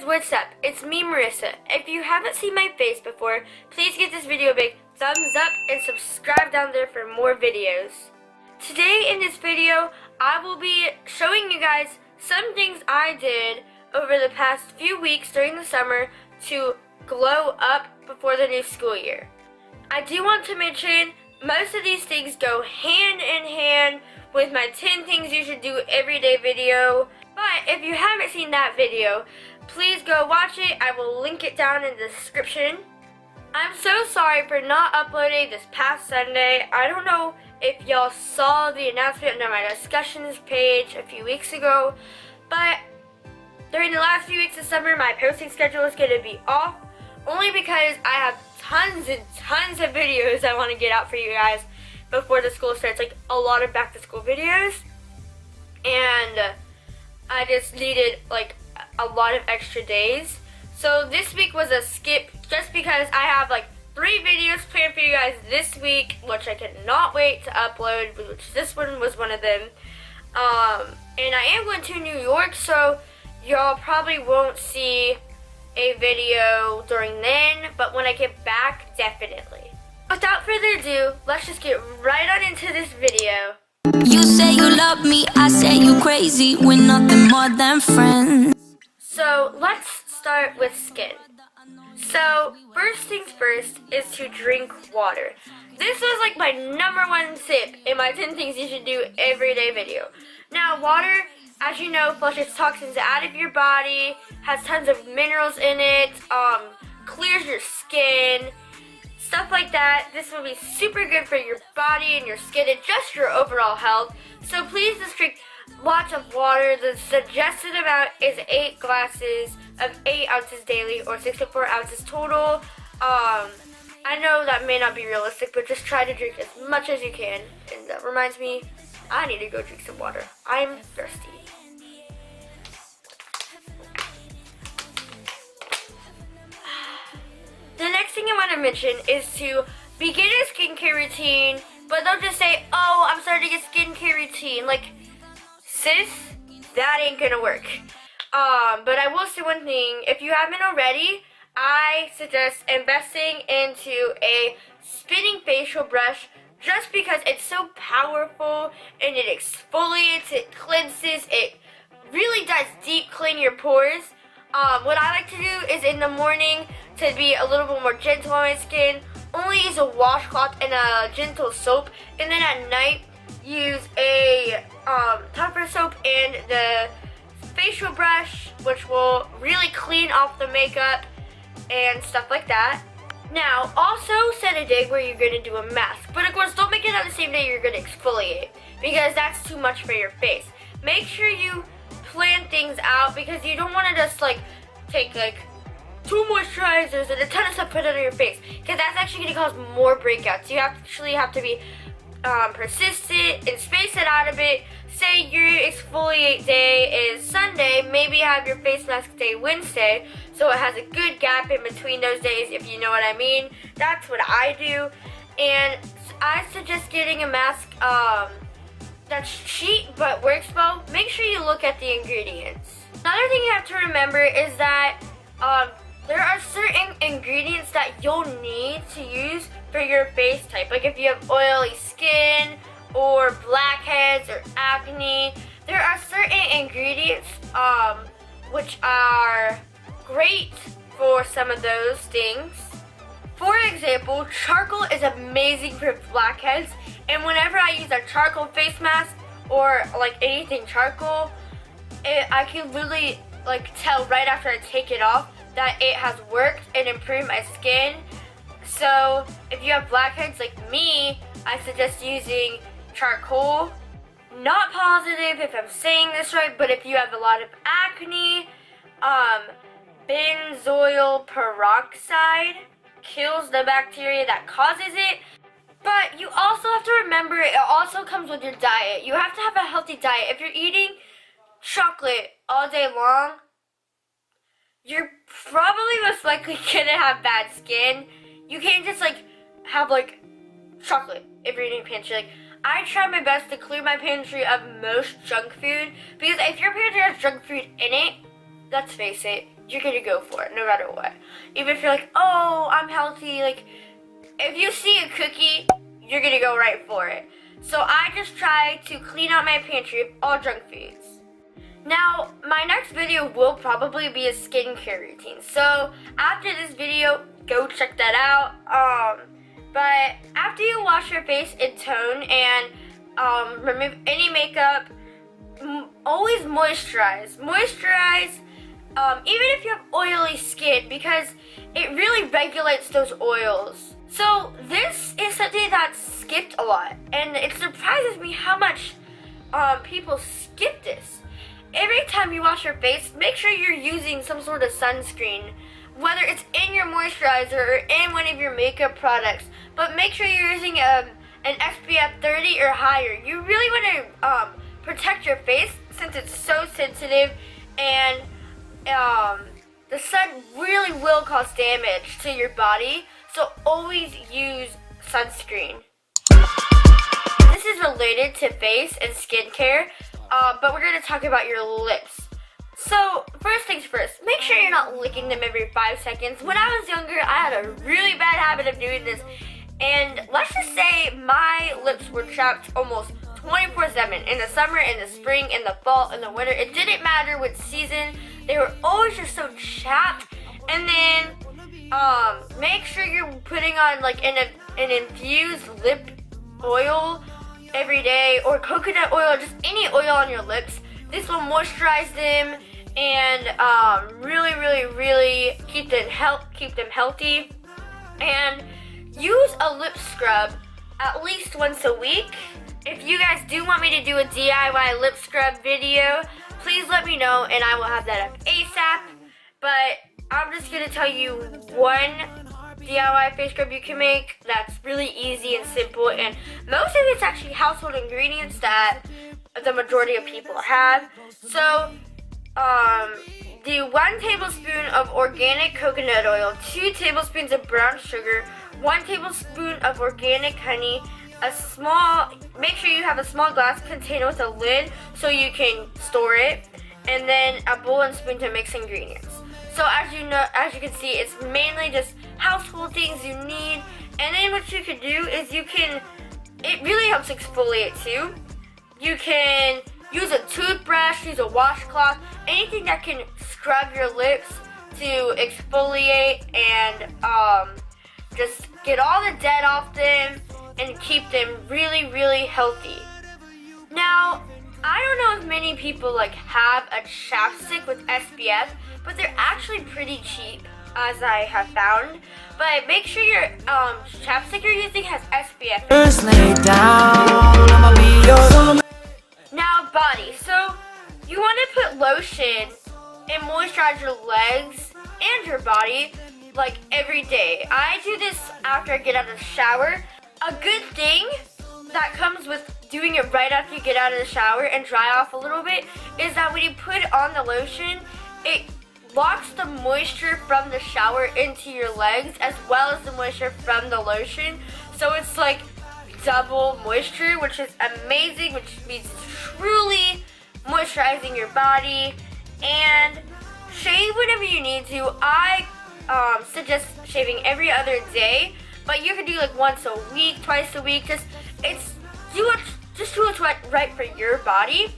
what's up? It's me, Marissa. If you haven't seen my face before, please give this video a big thumbs up and subscribe down there for more videos. Today in this video, I will be showing you guys some things I did over the past few weeks during the summer to glow up before the new school year. I do want to mention most of these things go hand in hand with my 10 things you should do every day video. But if you haven't seen that video, please go watch it. I will link it down in the description. I'm so sorry for not uploading this past Sunday. I don't know if y'all saw the announcement on my discussions page a few weeks ago, but during the last few weeks of summer, my posting schedule is going to be off, only because I have tons and tons of videos I want to get out for you guys before the school starts, like a lot of back to school videos, and I just needed like a lot of extra days. So this week was a skip just because I have like 3 videos planned for you guys this week, which I cannot wait to upload, which this one was one of them. And I am going to New York, so y'all probably won't see a video during then, but when I get back, definitely. Without further ado, let's just get right on into this video. You say you love me, I say you crazy. We're nothing more than friends. So let's start with skin. So first things first is to drink water. This was like my #1 tip in my 10 things you should do every day video. Now water, as you know, flushes toxins out of your body, has tons of minerals in it, clears your skin, stuff like that. This will be super good for your body and your skin and just your overall health. So please just drink lots of water. The suggested amount is 8 glasses of 8 ounces daily, or 64 ounces total. I know that may not be realistic, but just try to drink as much as you can. And that reminds me, I need to go drink some water. I'm thirsty. The next thing I want to mention is to begin a skincare routine, but don't just say, oh, I'm starting a skincare routine. Like, sis, that ain't gonna work. But I will say one thing, if you haven't already, I suggest investing into a spinning facial brush just because it's so powerful and it exfoliates, it cleanses, it really does deep clean your pores. What I like to do is in the morning to be a little bit more gentle on my skin, only use a washcloth and a gentle soap, and then at night use a tougher soap and the facial brush, which will really clean off the makeup and stuff like that. Now, also set a day where you're going to do a mask, but of course don't make it on the same day you're going to exfoliate, because that's too much for your face. Make sure you plan things out, because you don't want to just like take like 2 moisturizers and a ton of stuff put on your face, because that's actually going to cause more breakouts. You actually have to be persistent and space it out a bit. Say your exfoliate day is Sunday, maybe have your face mask day Wednesday, so it has a good gap in between those days, if you know what I mean. That's what I do, and I suggest getting a mask that's cheap but works well. Make sure you look at the ingredients. Another thing you have to remember is that there are certain ingredients that you'll need to use for your face type. Like if you have oily skin or blackheads or acne, there are certain ingredients which are great for some of those things. For example, charcoal is amazing for blackheads, and whenever I use a charcoal face mask or like anything charcoal, I can literally like tell right after I take it off that it has worked and improved my skin. So if you have blackheads like me, I suggest using charcoal. Not positive if I'm saying this right, but if you have a lot of acne, benzoyl peroxide kills the bacteria that causes it. But you also have to remember, it also comes with your diet. You have to have a healthy diet. If you're eating chocolate all day long, you're probably most likely gonna have bad skin. You can't just like have like chocolate if you're eating pantry. Like, I try my best to clear my pantry of most junk food, because if your pantry has junk food in it, let's face it, you're gonna go for it no matter what. Even if you're like, oh, I'm healthy, like, if you see a cookie, you're gonna go right for it. So I just try to clean out my pantry of all junk foods. Now, my next video will probably be a skincare routine. So after this video, go check that out. But after you wash your face and tone and remove any makeup, always moisturize. Moisturize, even if you have oily skin, because it really regulates those oils. So this is something that's skipped a lot, and it surprises me how much people skip this. Every time you wash your face, make sure you're using some sort of sunscreen, whether it's in your moisturizer or in one of your makeup products. But make sure you're using an SPF 30 or higher. You really want to protect your face since it's so sensitive, and the sun really will cause damage to your body. So always use sunscreen. This is related to face and skincare, but we're going to talk about your lips. So first things first, make sure you're not licking them every 5 seconds. When I was younger, I had a really bad habit of doing this, and let's just say my lips were chapped almost 24/7 in the summer, in the spring, in the fall, in the winter. It didn't matter which season. They were always just so chapped. And then make sure you're putting on like an infused lip oil every day, or coconut oil, or just any oil on your lips. This will moisturize them and really keep them healthy. And use a lip scrub at least once a week. If you guys do want me to do a DIY lip scrub video, please let me know and I will have that up ASAP. But I'm just going to tell you one DIY face scrub you can make that's really easy and simple, and most of it's actually household ingredients that the majority of people have. So, do 1 tablespoon of organic coconut oil, 2 tablespoons of brown sugar, 1 tablespoon of organic honey, make sure you have a small glass container with a lid so you can store it, and then a bowl and spoon to mix ingredients. So as you can see, it's mainly just household things you need. And then what you can do is it really helps exfoliate too. You can use a toothbrush, use a washcloth, anything that can scrub your lips to exfoliate and just get all the dead off them and keep them really healthy. Now, I don't know if many people have a chapstick with SPF, but they're actually pretty cheap, as I have found. But make sure your chapstick you're using has SPF. First lay down, I'ma be your... Now, body. So you want to put lotion and moisturize your legs and your body every day. I do this after I get out of the shower. A good thing that comes with doing it right after you get out of the shower and dry off a little bit is that when you put on the lotion, it locks the moisture from the shower into your legs as well as the moisture from the lotion. So it's double moisture, which is amazing, which means truly moisturizing your body. And shave whenever you need to. I suggest shaving every other day, but you can do once a week, twice a week. Just do what's right for your body,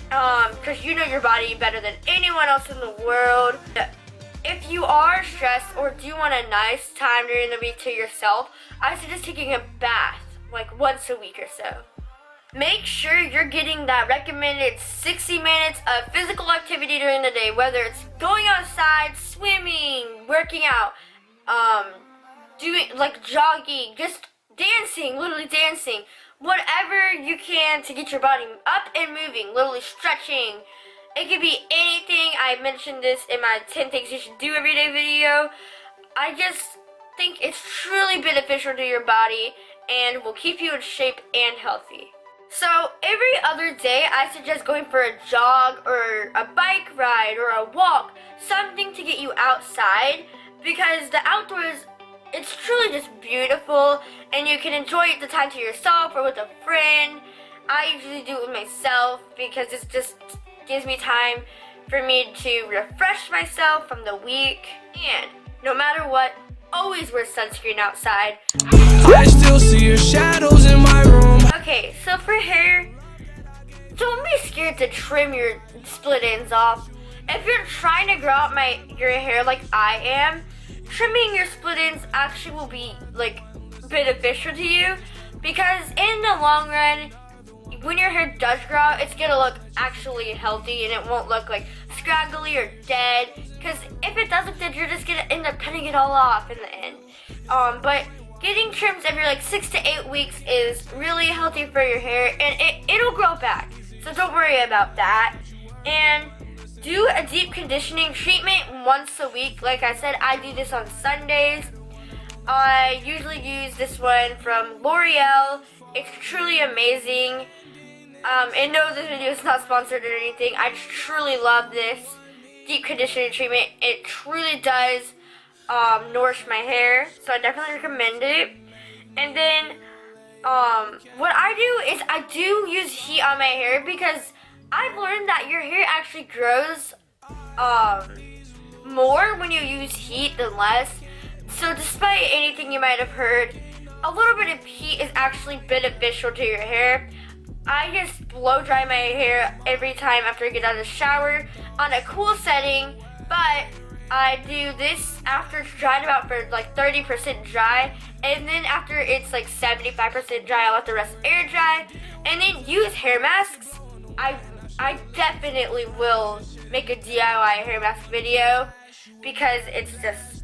because you know your body better than anyone else in the world. If you are stressed or do want a nice time during the week to yourself, I suggest taking a bath once a week or so. Make sure you're getting that recommended 60 minutes of physical activity during the day, whether it's going outside, swimming, working out, doing jogging, just dancing, literally dancing. Whatever you can to get your body up and moving, literally stretching. It could be anything. I mentioned this in my 10 things you should do every day video. I just think it's truly beneficial to your body and will keep you in shape and healthy. So every other day, I suggest going for a jog or a bike ride or a walk, something to get you outside, because the outdoors, it's truly just beautiful, and you can enjoy the time to yourself or with a friend. I usually do it with myself because it just gives me time for me to refresh myself from the week. And no matter what, always wear sunscreen outside. I still see your shadows in my room. Okay, so for hair, don't be scared to trim your split ends off. If you're trying to grow out your hair like I am, trimming your split ends actually will be like beneficial to you, because in the long run, when your hair does grow out, it's gonna look actually healthy and it won't look like scraggly or dead. Because if it does look dead, you're just gonna end up cutting it all off in the end. But getting trims every like 6 to 8 weeks is really healthy for your hair, and it'll grow back. So don't worry about that. And do a deep conditioning treatment once a week. Like I said, I do this on Sundays. I usually use this one from L'Oreal. It's truly amazing. And no, this video is not sponsored or anything. I just truly love this deep conditioning treatment. It truly does nourish my hair, so I definitely recommend it. And then what I do is I do use heat on my hair, because I've learned that your hair actually grows more when you use heat than less. So despite anything you might have heard, a little bit of heat is actually beneficial to your hair. I just blow dry my hair every time after I get out of the shower on a cool setting, but I do this after it's dried about for like 30% dry, and then after it's like 75% dry, I let the rest air dry, and then use hair masks. I definitely will make a DIY hair mask video, because it's just,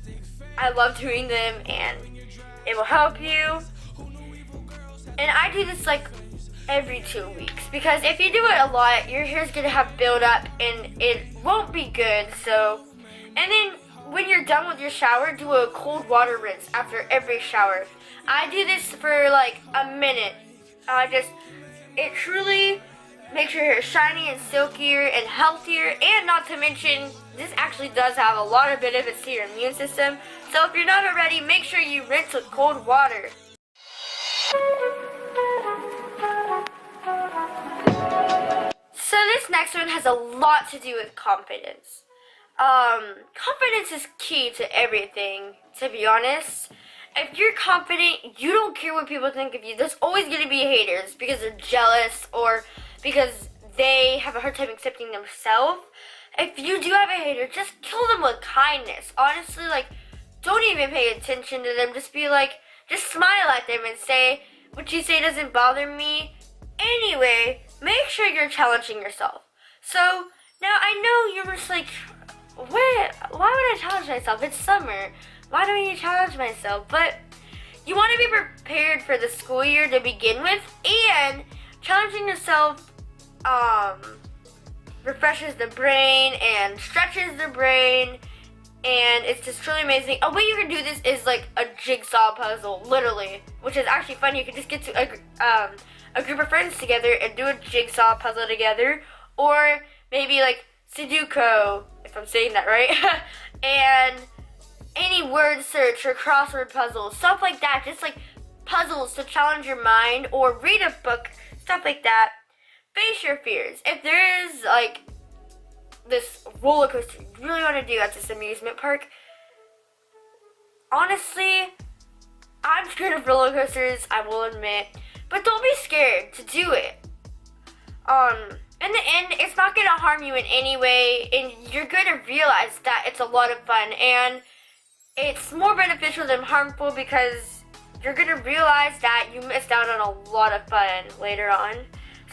I love doing them and it will help you. And I do this like every 2 weeks, because if you do it a lot, your hair's gonna have buildup and it won't be good. So, and then when you're done with your shower, do a cold water rinse after every shower. I do this for like a minute. It truly makes your hair shiny and silkier and healthier, and not to mention, this actually does have a lot of benefits to your immune system. So if you're not already, make sure you rinse with cold water. So this next one has a lot to do with confidence. Confidence is key to everything, to be honest. If you're confident, you don't care what people think of you. There's always going to be haters because they're jealous or because they have a hard time accepting themselves. If you do have a hater, just kill them with kindness. Honestly, like, don't even pay attention to them. Just be like, just smile at them and say, what you say doesn't bother me. Anyway, make sure you're challenging yourself. So, now I know you're just like, why would I challenge myself? It's summer. Why don't you challenge myself? But you want to be prepared for the school year to begin with, and challenging yourself refreshes the brain and stretches the brain, and it's just truly amazing. A way you can do this is like a jigsaw puzzle, literally, which is actually fun. You can just get to a group of friends together and do a jigsaw puzzle together, or maybe like Sudoku, if I'm saying that right, and any word search or crossword puzzles, stuff like that, just like puzzles to challenge your mind, or read a book, stuff like that. Face your fears. If there is like this roller coaster you really want to do at this amusement park, honestly, I'm scared of roller coasters, I will admit, but don't be scared to do it. In the end, it's not going to harm you in any way, and you're going to realize that it's a lot of fun, and it's more beneficial than harmful, because you're going to realize that you missed out on a lot of fun later on.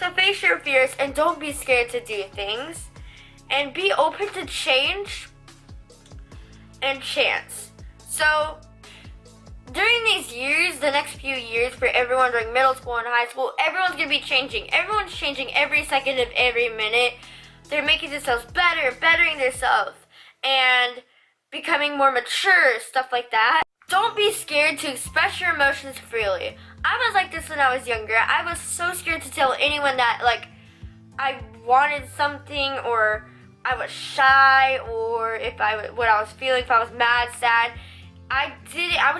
So face your fears and don't be scared to do things, and be open to change and chance. So during these years, the next few years for everyone during middle school and high school, everyone's going to be changing. Everyone's changing every second of every minute. They're making themselves better, bettering themselves, and becoming more mature, stuff like that. Don't be scared to express your emotions freely. I was like this when I was younger. I was so scared to tell anyone that, like, I wanted something, or I was shy, or what I was feeling, if I was mad, sad. I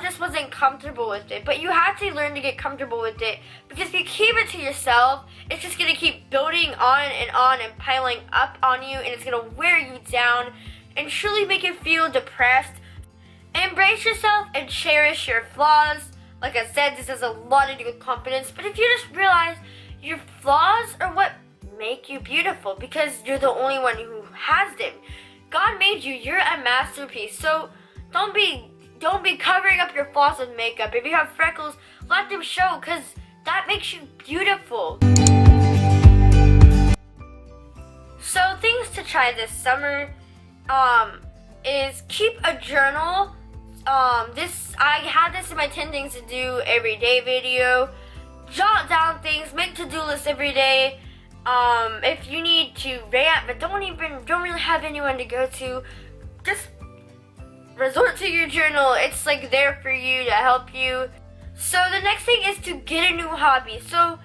just wasn't comfortable with it. But you have to learn to get comfortable with it, because if you keep it to yourself, it's just going to keep building on and piling up on you, and it's gonna wear you down and truly make you feel depressed. Embrace yourself and cherish your flaws. Like I said, this has a lot to do with confidence, but if you just realize your flaws are what make you beautiful, because you're the only one who has them. God made you. You're a masterpiece. So don't be covering up your flaws with makeup. If you have freckles, let them show, because that makes you beautiful. So things to try this summer is keep a journal. I had this in my 10 things to do every day video. Jot down things, make to-do lists every day. If you need to rant but don't really have anyone to go to, just resort to your journal. It's like there for you to help you. So the next thing is to get a new hobby. So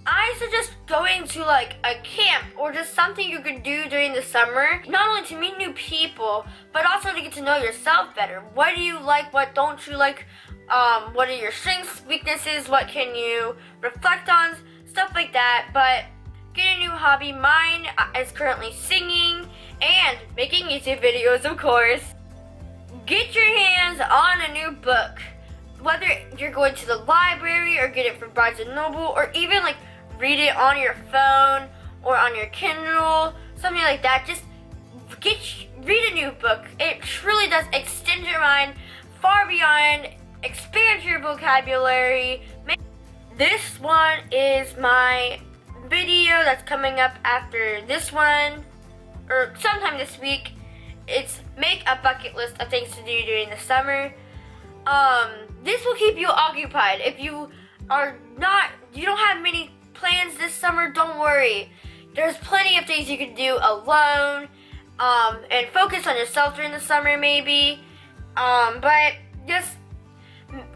I suggest going to like a camp or just something you could do during the summer, not only to meet new people, but also to get to know yourself better. What do you like? What don't you like? What are your strengths, weaknesses? What can you reflect on? Stuff like that. But get a new hobby. Mine is currently singing and making YouTube videos, of course. Get your hands on a new book. Whether you're going to the library or get it from Barnes & Noble, or even like read it on your phone or on your Kindle, something like that. Just read a new book. It truly does extend your mind far beyond, expand your vocabulary. This one is my video that's coming up after this one, or sometime this week. It's make a bucket list of things to do during the summer. This will keep you occupied. If you don't have many plans this summer, don't worry. There's plenty of things you can do alone, and focus on yourself during the summer maybe. But just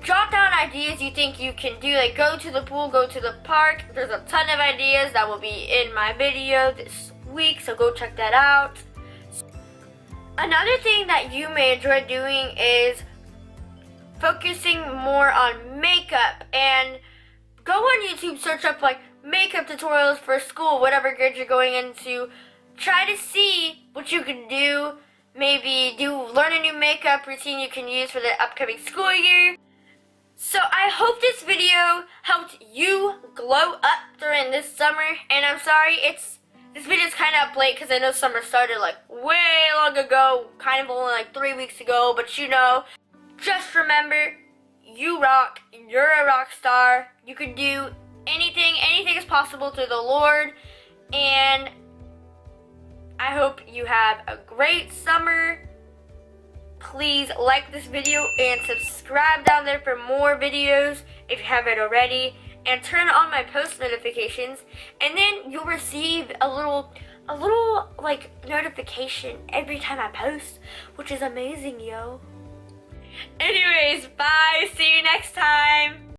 jot down ideas you think you can do, like go to the pool, go to the park. There's a ton of ideas that will be in my video this week, so go check that out. Another thing that you may enjoy doing is focusing more on makeup, and go on YouTube, search up like makeup tutorials for school, whatever grade you're going into. Try to see what you can do. Maybe learn a new makeup routine you can use for the upcoming school year. So I hope this video helped you glow up during this summer. And I'm sorry, this video is kind of up late because I know summer started like way long ago, kind of only like 3 weeks ago. But just remember, you rock. You're a rock star. You can do anything. Anything is possible through the Lord. And I hope you have a great summer. Please like this video and subscribe down there for more videos if you haven't already. And turn on my post notifications. And then you'll receive a little like notification every time I post, which is amazing, yo. Anyways, bye. See you next time.